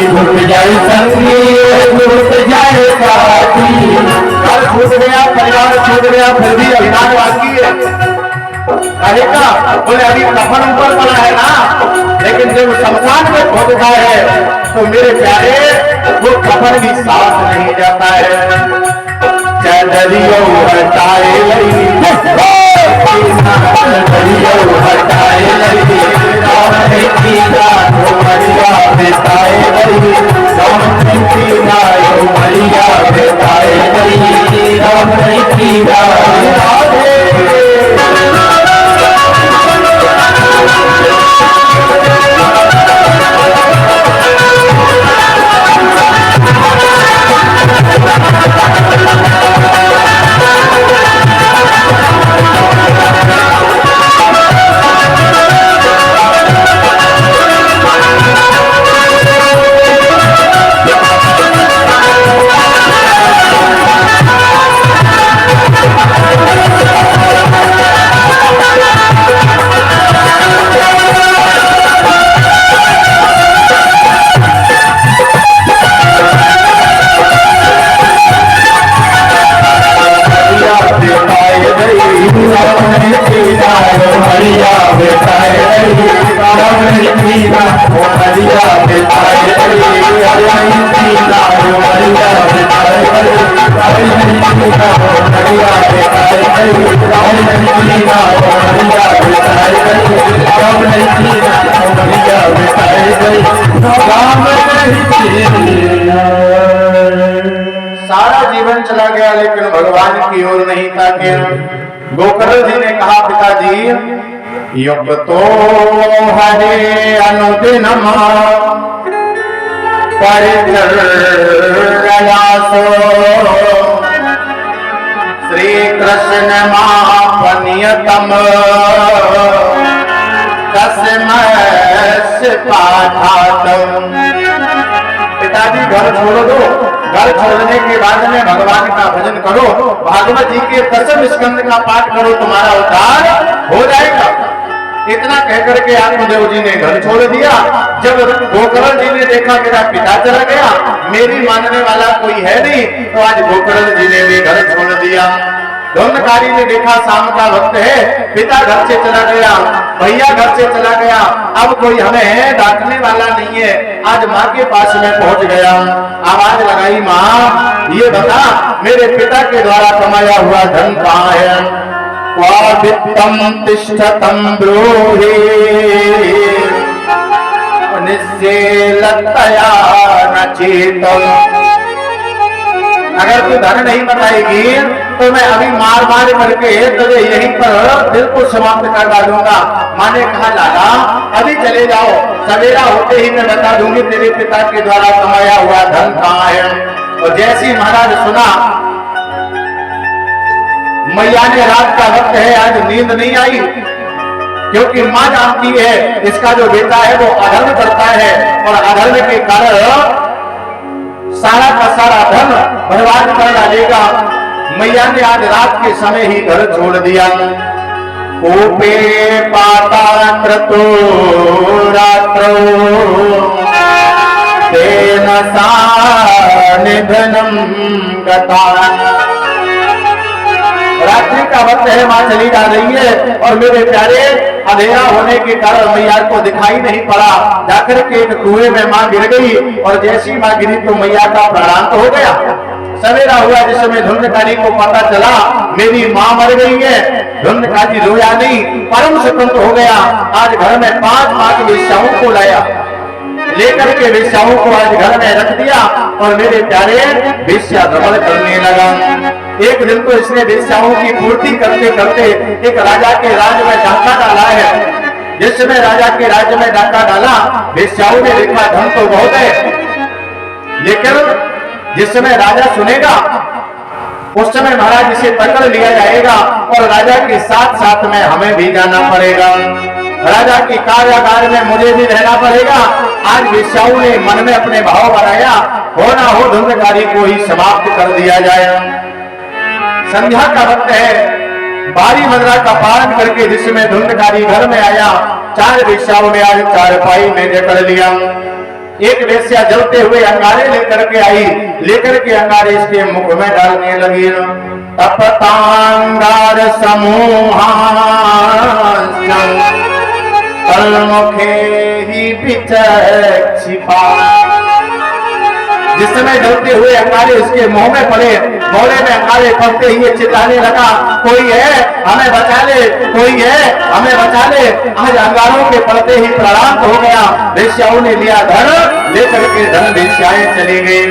छूट जाए संगी और छूट जाए साथी। घर छूट गया, परिवार छूट गया, फिर भी अभिमान बाकी है। कहेगा बोले अभी कफन ऊपर पड़ा है ना, लेकिन जब शमशान में पहुंचता है तो मेरे प्यारे वो कफन भी साथ नहीं जाता है। चदरियों हटाए लई, चदरियों हटाए लई, राम नहीं जीना, ओ मरिया बिताए लई, राम नहीं जीना, ओ मरिया बिताए लई, राम नहीं जीना। सारा जीवन चला गया लेकिन भगवान की ओर नहीं ताके। गोकर्ण जी ने कहा पिताजी युग तो हरे अनुदिनम परिचर्यासो श्री कृष्ण महापनियतम कसमस्य पाठातम। पिताजी घर छोड़ दो, घर छोड़ने के बाद में भगवान का भजन करो, भागवत जी के 10 स्कंद का पाठ करो, तुम्हारा उद्धार हो जाएगा। इतना कहकर के आत्मदेव जी ने घर छोड़ दिया। जब गोकर्ण जी ने देखा मेरा पिता चला गया, मेरी मानने वाला कोई है नहीं, तो आज गोकर्ण जी ने भी घर छोड़ दिया। धुंधकारी ने देखा शाम का वक्त है, पिता घर से चला गया, भैया घर से चला गया, अब कोई हमें डांटने वाला नहीं है। आज माँ के पास में पहुंच गया, आवाज लगाई माँ ये बता मेरे पिता के द्वारा कमाया हुआ धन कहाँ है? क्वादित्तम तिष्ठतम ब्रूहि निश्चेलतया न चेतम। अगर तू धन नहीं बताएगी तो मैं अभी मार मार करके तुझे यहीं पर दिल को समाप्त कर डालूंगा। माँ ने कहा लाला अभी चले जाओ, सवेरा होते ही मैं बता दूंगी तेरे पिता के द्वारा कमाया हुआ धन कहाँ है। और जैसे ही महाराज सुना, मैया ने रात का वक्त है, आज नींद नहीं आई, क्योंकि माँ जानती है इसका जो बेटा है वो अधर्म करता है और अधर्म के कारण सारा का सारा धन बर्बाद कर डालेगा। मैया ने आज रात के समय ही घर छोड़ दिया। कोपे पाताक्रतो रात्रो तेन सा निधनम गता। रात्रि का वक्त है, माँ चली जा रही है और मेरे प्यारे अंधेरा होने के कारण मैया को दिखाई नहीं पड़ा। जाकर के एक कुएं में माँ गिर गई और जैसी माँ गिरी तो मैया का प्राणांत हो गया। सवेरा हुआ जिस समय धुंधकारी को पता चला मेरी माँ मर गई है, धुंधकारी रोया नहीं, परम सुखंत हो गया। आज घर में 5 वेश्याओं को लाया, लेकर के वेश्याओं को आज घर में रख दिया और मेरे प्यारे वेश्या धवल करने लगा। एक दिन तो इसने वेश्याओं की पूर्ति करते करते एक राजा के राज में डाका डाला है। जिस समय राजा के राज्य में डाका डाला, वेश्याओं ने देखा धन तो बहुत है, लेकिन जिस समय राजा सुनेगा उस समय महाराज इसे पकड़ लिया जाएगा और राजा के साथ साथ में हमें भी जाना पड़ेगा। राजा की कार्यागार में मुझे भी रहना पड़ेगा। आज वेश्याओं ने मन में अपने भाव बनाया, हो ना हो धुंधकारी को ही समाप्त कर दिया जाए। संध्या का वक्त है, बारी मदरा का पालन करके जिसमें धुंधकारी घर में आया, 4 वेश्याओं ने आज चारपाई में जकड़ लिया। एक वेश्या जलते हुए अंगारे लेकर के आई, लेकर के अंगारे इसके मुख में डालने लगी। तपतांगार समूहांश्च तन्मुखे ही विचक्षिपा। जिस समय जलते हुए अंगारे उसके मुंह में पड़े, मोड़े में अंगारे पड़ते ही ये चिल्लाने लगा, कोई है हमें बचा ले, कोई है हमें बचा ले। आज अंगारों के पड़ते ही प्राणांत हो गया। वेश्याओं ने लिया धन, लेकर के धन वेश्याएं चली गई।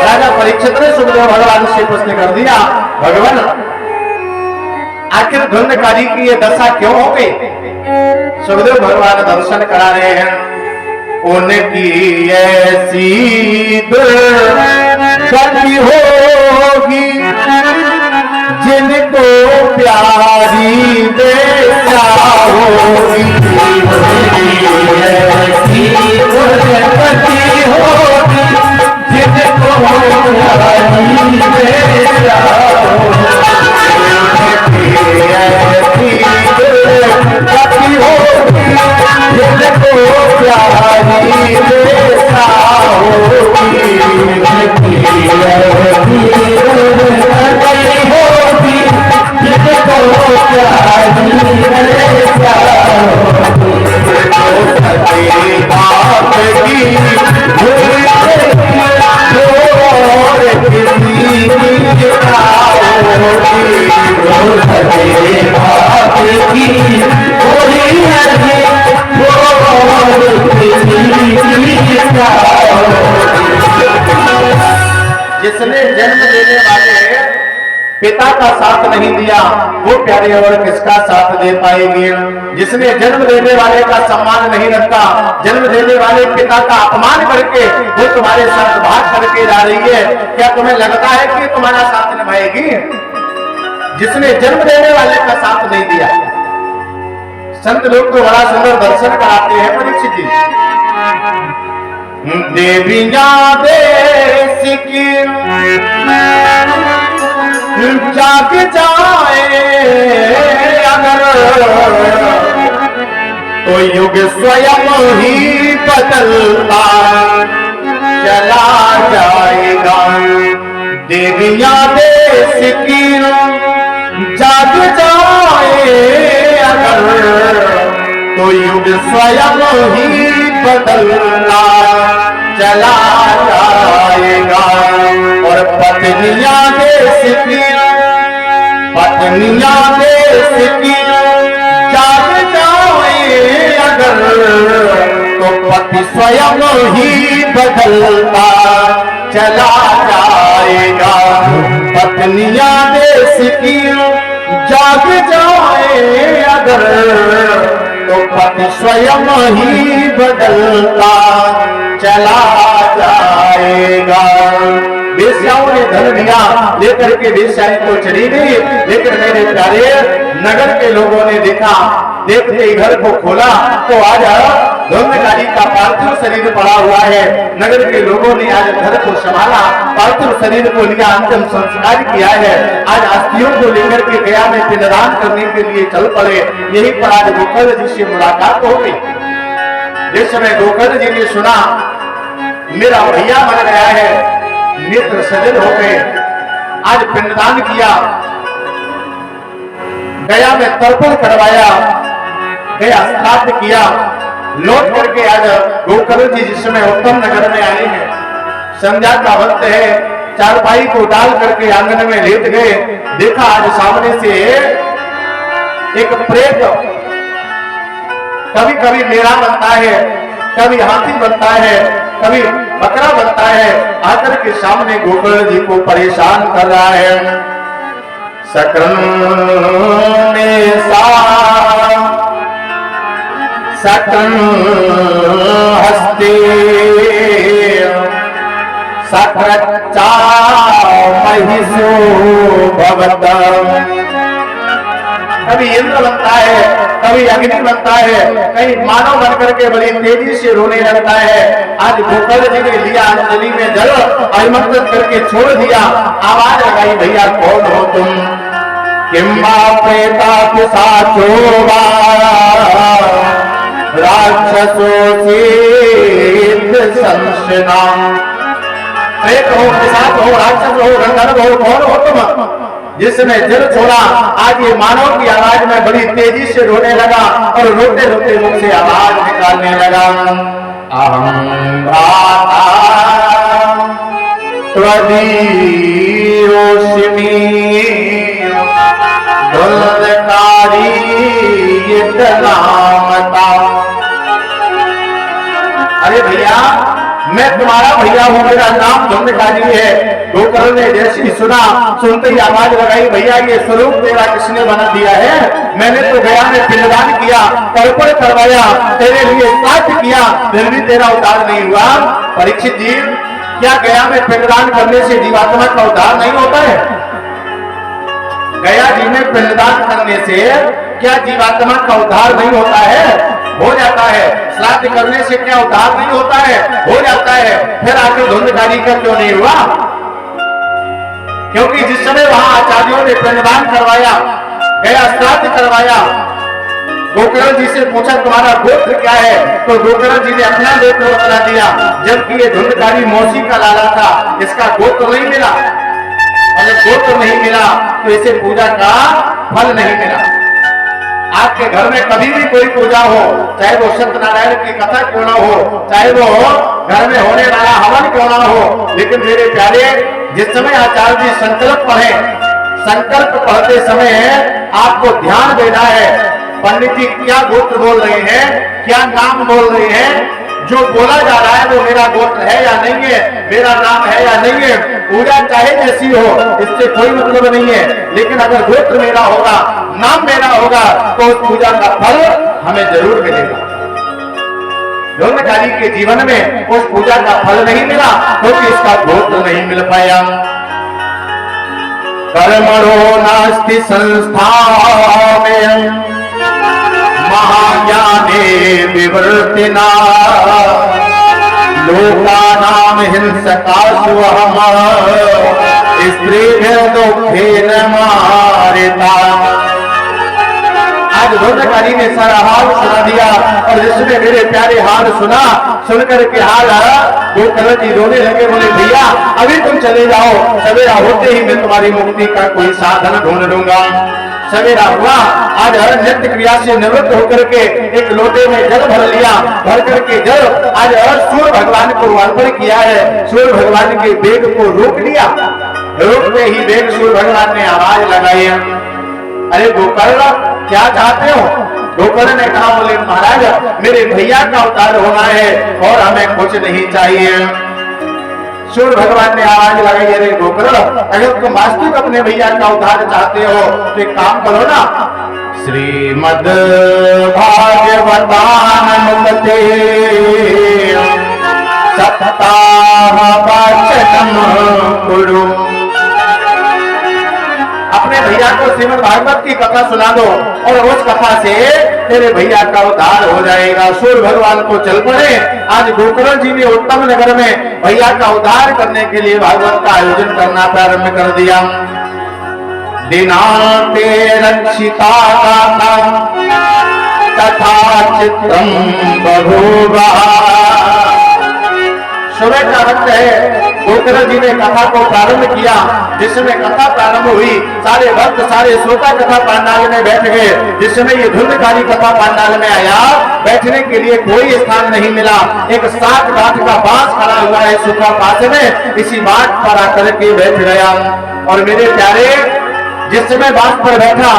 राजा परीक्षित ने सुखदेव भगवान से प्रश्न कर दिया, भगवान आखिर धुंधकारी की ये दशा क्यों हो गई? सुखदेव भगवान दर्शन करा रहे हैं। उनकी ऐसी दुर्गति होगी जिनको प्यारी बेचा होगी। ऐसी दुर्गति होगी जिनको प्यारी बेचा होगी। ऐसी दुर्गति होगी जिनको प्यारी बेचा होगी। जिनको प्यारी बेचा होगी। जिसने जन्म देने वाले पिता का साथ नहीं दिया वो प्यारे और किसका साथ दे पाएगी। जिसने जन्म देने वाले का सम्मान नहीं रखा, जन्म देने वाले पिता का अपमान करके वो तुम्हारे साथ भाग करके जा रही है, क्या तुम्हें लगता है कि तुम्हारा साथ निभाएगी? जिसने जन्म देने वाले का साथ नहीं दिया। संत लोग तो बड़ा सुंदर दर्शन कराते हैं परीक्षित जी। देवियां देश की जाग जाए अगर तो युग स्वयं ही बदलता चला जाएगा। देवियां देश की जाग जाए अगर तो युग स्वयं ही बदलता चला जाएगा। और पत्नियां देश की जाग जाए अगर तो पति स्वयं ही बदलता चला जाएगा। पत्नियां देश की जाग जाए अगर तो पति स्वयं ही बदलता चला जाएगा। वेश्याओं ने धन दिया लेकर के वेश्याएं तो चली गई, लेकिन मेरे प्यारे नगर के लोगों ने देखा, देखते ही घर को खोला तो आज धुंधकारी का पार्थिव शरीर पड़ा हुआ है। नगर के लोगों ने आज घर को संभाला, पार्थिव शरीर को लिया, अंतिम संस्कार किया है। आज अस्थियों को लेकर के गया में पिंडदान करने के लिए चल पड़े। यही पर आज गोकर्ण जी से मुलाकात हो गई। जिस समय गोकर्ण जी ने सुना मेरा भैया मर गया है, नेत्र सजल हो गए, आज पिंडदान किया, गया में तर्पण करवाया, गया श्राद्ध किया, लौट करके आज गोकर्ण जी जिस समय उत्तम नगर में आए हैं, संध्या का वक्त है, चारपाई को डाल करके आंगन में लेट गए। देखा आज सामने से एक प्रेत, कभी कभी मेरा बनता है, कभी हाथी बनता है, कभी बकरा बनता है, आकर के सामने गोकर्ण जी को परेशान कर रहा है। सकरन में सकरन हस्ते सकरच्चा महिषो भवतम। कभी इंद्र बनता है, कभी अग्नि बनता है, कहीं मानव बनकर के बड़ी तेजी से रोने लगता है। आज गोकर्ण जी ने लिया अंजलि में जल आमंत्रित करके छोड़ दिया। आवाज लगाई, भैया कौन हो तुम? किम्बा प्रेता पिशाचो वा राक्षसो सिद्ध संशना। प्रेत हो, पिशाच हो, राक्षस हो, गंधर्व हो, कौन हो तुम? जिसने जल छोड़ा आज ये मानव की आवाज में बड़ी तेजी से रोने लगा और रोते रोते मुख से आवाज निकालने लगा। अहं भ्राता त्वदीयोऽस्मि धुंधकारी नामता। अरे भैया, मैं तुम्हारा भैया हूँ, मेरा नाम धुंधकारी है। गोकर्ण ने जैसे ही सुना, सुनते ही आवाज लगाई, भैया ये स्वरूप तेरा किसने बना दिया है? मैंने तो गया में पिंडदान किया, तर्पण करवाया, तेरे लिए श्राद्ध किया, फिर भी तेरा उद्धार नहीं हुआ। परीक्षित जी, क्या गया में पिंडदान करने से जीवात्मा का उद्धार नहीं होता है? गया जी में पिंडदान करने से क्या जीवात्मा का उद्धार नहीं होता है? हो जाता है। श्राद्ध करने से क्या उद्धार नहीं होता है? हो जाता है। फिर आखिर धुंधकारी का क्यों नहीं हुआ? क्योंकि जिस समय वहां आचार्यों ने पिंडदान करवाया, गया श्राद्ध करवाया, गोकर्ण जी से पूछा तुम्हारा गोत्र क्या है, तो गोकर्ण जी ने अपना गोत्र बता दिया, जबकि ये धुंधकारी मौसी का लाला था, इसका गोत्र नहीं मिला। और जब गोत्र नहीं मिला तो इसे पूजा का फल नहीं मिला। आपके घर में कभी भी कोई पूजा हो, चाहे वो सत्यनारायण की कथा क्यों ना हो, चाहे वो घर में होने वाला हवन क्यों ना हो, लेकिन मेरे प्यारे जिस समय आचार्य जी संकल्प पढ़े, संकल्प पढ़ते समय आपको ध्यान देना है पंडित जी क्या गोत्र बोल रहे हैं, क्या नाम बोल रहे हैं। जो बोला जा रहा है वो मेरा गोत्र है या नहीं है, मेरा नाम है या नहीं है। पूजा चाहे जैसी हो इससे कोई मतलब नहीं है, लेकिन अगर गोत्र मेरा होगा, नाम मेरा होगा तो उस पूजा का फल हमें जरूर मिलेगा। धुंधकारी के जीवन में उस पूजा का फल नहीं मिला क्योंकि इसका गोत्र नहीं मिल पाया। कर्मणो नास्ति संस्था में महाज्ञाने विवर्तिना लोकानां हिंसकासु अहम् स्त्रीभिः दुःखेन मारिता। आज धुंधकारी ने सारा हाल सुना दिया और जिसने मेरे प्यारे हाल सुना, सुनकर के हाल गोकर्ण जी रोने लगे, बोले भैया अभी तुम चले जाओ, सवेरा होते ही मैं तुम्हारी मुक्ति का कोई साधन ढूंढ लूंगा। सवेरा हुआ, आज हर नित्य क्रिया से निवृत्त होकर के एक लोटे में जल भर लिया, भर करके जल आज सूर्य भगवान को अर्पण किया है। सूर्य भगवान के वेग को रोक लिया, रोकते ही वेग सूर्य भगवान ने आवाज लगाई, अरे गोकर्ण क्या चाहते हो। गोकर्ण ने कहा, बोले महाराज मेरे भैया का अवतार होना है और हमें कुछ नहीं चाहिए। सूर्य भगवान ने आवाज लगाई, अरे गोकर्ण अगर तुम वास्तविक अपने भैया का उद्धार चाहते हो तो एक काम करो ना, श्रीमद् भागवतानुमते सप्ताह वाचनम कुरु। अपने भैया को श्रीमद् भागवत की कथा सुना दो और उस कथा से तेरे भैया का उद्धार हो जाएगा। सूर्य भगवान को चल पड़े। आज गोकर्ण जी ने उत्तम नगर में भैया का उद्धार करने के लिए भागवत का आयोजन करना प्रारंभ कर दिया। दिनांते रक्षिता गाथा तथा चित्रम बभूवा। सुबह का वक्त है, गोकर्ण जी ने कथा को प्रारंभ किया। जिसमें कथा प्रारंभ हुई, सारे भक्त सारे श्रोता कथा पंडाल में बैठ गए। जिसमें ये धुंधकारी कथा पंडाल में आया, बैठने के लिए कोई स्थान नहीं मिला। एक 7 काठ का बांस खड़ा हुआ है सूखा पास में, इसी बात पर आकर के बैठ गया। और मेरे प्यारे जिस समय बांस पर बैठा,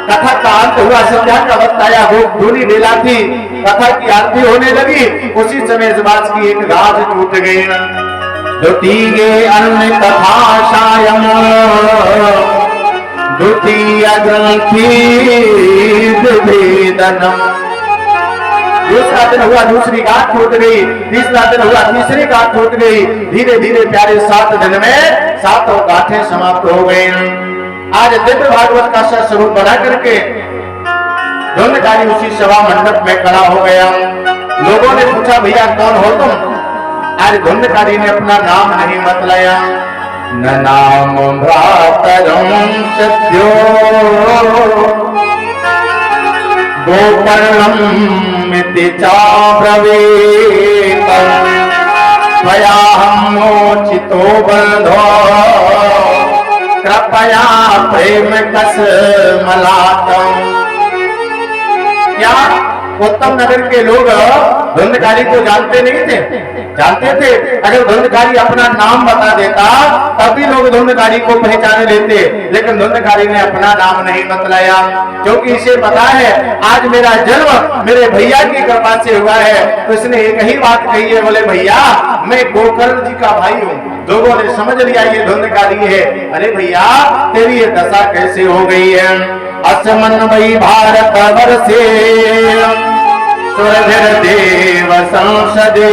कथा का अंत हुआ, संध्या का वक्त आया, धूनी बेला थी, कथा की आरती होने लगी। उसी समय इस बांस की एक गाज टूट गई। द्वितीय अन्य कथा सायं द्वितीय ग्रंथि विभेदनम। दूसरा दिन हुआ, दूसरी गांठ टूट गई। तीसरा दिन हुआ, तीसरी गांठ टूट गई। धीरे धीरे प्यारे 7 दिन में 7 गांठें समाप्त हो गई। आज दिव्य भागवत का स्वरूप बना करके धुंधकारी उसी सभा मंडप में खड़ा हो गया। लोगों ने पूछा, भैया कौन हो तुम। आज धुंधकारी ने अपना नाम नहीं बतलाया। न नाम भ्रातरम सत्यो गोकर्णम इति चाब्रवीत त्वयाहं मोचितो बन्धो कृपया प्रेम कसमलातम। क्या उत्तम नगर के लोग धुंधकारी को जानते नहीं थे? जानते थे। अगर धुंधकारी अपना नाम बता देता तब भी लोग धुंधकारी को पहचान लेते, लेकिन धुंधकारी ने अपना नाम नहीं बतलाया, क्योंकि इसे पता है आज मेरा जन्म मेरे भैया की कृपा से हुआ है। तो इसने एक ही बात कही है, बोले भैया मैं गोकर्ण जी का भाई हूँ। लोगों ने समझ लिया ये धुंधकारी है। अरे भैया तेरी ये दशा कैसे हो गई है। असमन वही भारत वर्षे सुरधर देव संसदे।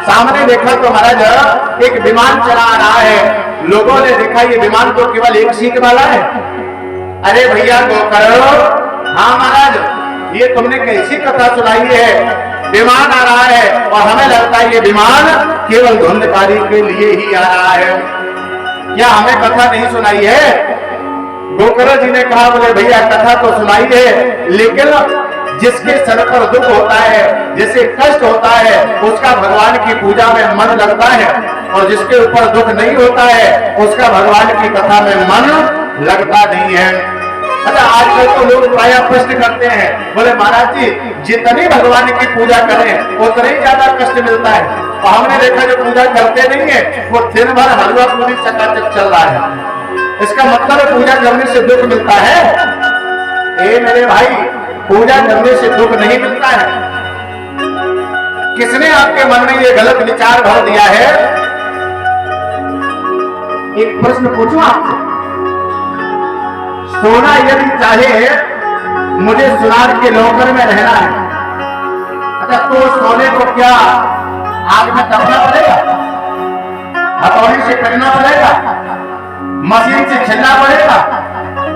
सामने देखा तो महाराज एक विमान चला आ रहा है। लोगों ने देखा ये विमान तो केवल एक सीट वाला है। अरे भैया गोकर्ण, हाँ महाराज ये तुमने कैसी कथा सुनाई है, विमान आ रहा है और हमें लगता है ये विमान केवल धुंधकारी के लिए ही आ रहा है। क्या हमें कथा नहीं सुनाई है? गोकर्ण जी ने कहा, बोले भैया कथा तो सुनाई है, लेकिन जिसके सर पर दुख होता है, जिसे कष्ट होता है, उसका भगवान की पूजा में मन लगता है, और जिसके ऊपर दुख नहीं होता है उसका भगवान की कथा में मन लगता नहीं है। अच्छा आजकल तो लोग प्रायः प्रश्न करते हैं, बोले महाराज जी जितनी भगवान की पूजा करें उतना ही ज्यादा कष्ट मिलता है। और हमने देखा जो पूजा करते नहीं है वो दिन भर हलवा पूरी चकाचक चल रहा है। इसका मतलब है पूजा करने से दुख मिलता है? ए मेरे भाई, पूजा करने से दुख नहीं मिलता है। किसने आपके मन में ये गलत विचार भर दिया है? एक प्रश्न पूछूं आपसे, सोना यदि चाहे मुझे सुनार के लॉकर में रहना है, अच्छा तो सोने को क्या आग में तपना पड़ेगा, हथौड़ी से करना पड़ेगा, मशीन से छीलना पड़ेगा?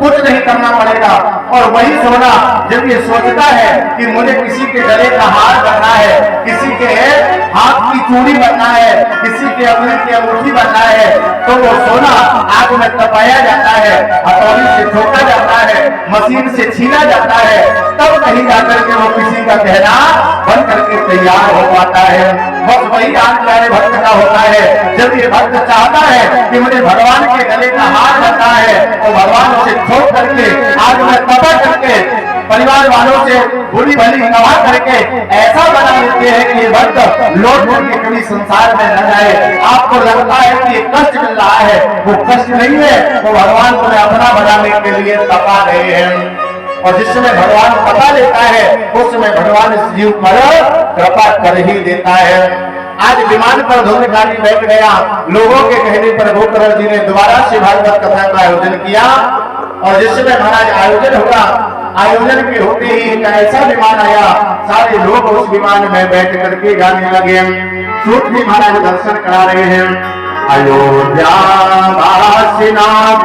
कुछ नहीं करना पड़ेगा। और वही सोना जब ये सोचता है कि मुझे किसी के गले का हार बनना है, किसी के हाथ की चूड़ी बनना है, किसी के अंगूठी की अंगूठी बनना है, तो वो सोना आग में तपाया जाता है, हथौड़ी से ठोका जाता है, मशीन से छीना जाता है, तब कहीं जाकर के वो किसी का गहना बन करके तैयार हो पाता है। बस वही आज प्यारे भक्त का होता है। जब ये भक्त चाहता है कि मुझे भगवान के गले का हार बनना है, तो भगवान उसे ठोक करके आग में तपा करके परिवार वालों से बुरी भली गवाह करके ऐसा बना देते हैं कि ये भक्त लौट करके कभी संसार में न जाए। आपको लगता है कि ये कष्ट मिल रहा है, वो कष्ट नहीं है, वो भगवान को अपना बनाने के लिए तपा रहे हैं। और जिस समय भगवान पता लेता है उस समय भगवान इस जीव पर कृपा कर ही देता है। आज विमान पर धूमधाम बैठ गया, लोगों के कहने पर गोकर्ण जी ने दोबारा से भागवत कथा का आयोजन किया। और जिस समय महाराज आयोजन होगा, आयोजन के होते ही एक ऐसा विमान आया, सारे लोग उस विमान में बैठ करके गाने लगे। सूत जी महाराज दर्शन करा रहे हैं। अयोध्या वासी नाम